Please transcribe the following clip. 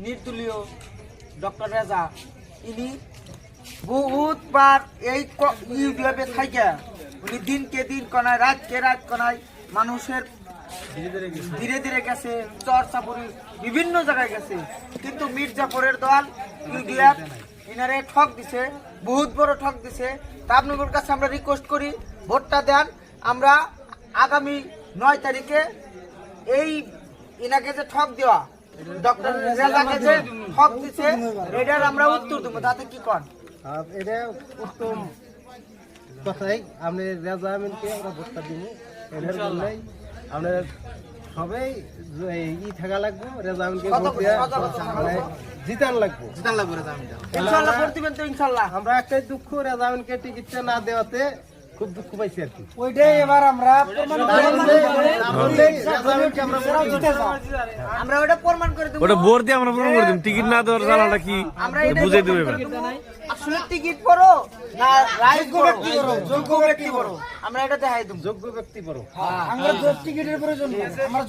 নির্দলীয় ডক্টর রেজা ইনি বহুতবার এই ইউটিউবে থাকে উনি দিনকে দিন কনায় রাতকে রাত কনায় মানুষের ধীরে ধীরে গেছে চরচাপুরি বিভিন্ন জায়গায় গেছে, কিন্তু মির্জাপুরের দল ইউটিউব ইনারে ঠক দিছে, বহুত বড় ঠক দিছে। তা আপনাদের কাছে আমরা রিকোয়েস্ট করি ভোটটা দেন। আমরা আগামী 9 তারিখে এই ইনাকে যে ঠক দেওয়া ডক্টর রেজাকে যে ঠক দিছে এটার আমরা উত্তর দেবো, তাতে কি কন? এটা উত্তম কথাই। আপনি রেজা আমিনকে আমরা ভোটটা দিব, এটার জন্যই আপনার সবাই ই থাকা লাগবো, রেজা আমিনকে ভোট দেওয়া জিতান লাগবো, রেজা আমিনটা ইনশাআল্লাহ ভোট দিবেন তো ইনশাআল্লাহ। আমরা একটাই দুঃখ, রেজা আমিনকে টিকিটটা না দেওয়াতে খুব দুঃখ পাইছি আর কি। ওইটাই এবার আমরা ওটা প্রমাণ করে দেব, ওটা ভোট দিয়ে আমরা প্রমাণ করে দেব। টিকিট না দেওয়ার জ্বালাটা কি বুঝাই দেবে এবার। আসলে টিকিট করো না রাইট ব্যক্তি করো, যোগ্য ব্যক্তি করো, আমরা এটা দেখাই দেব। যোগ্য ব্যক্তি বড় আমরা টিকিটের প্রয়োজন নেই, আমরা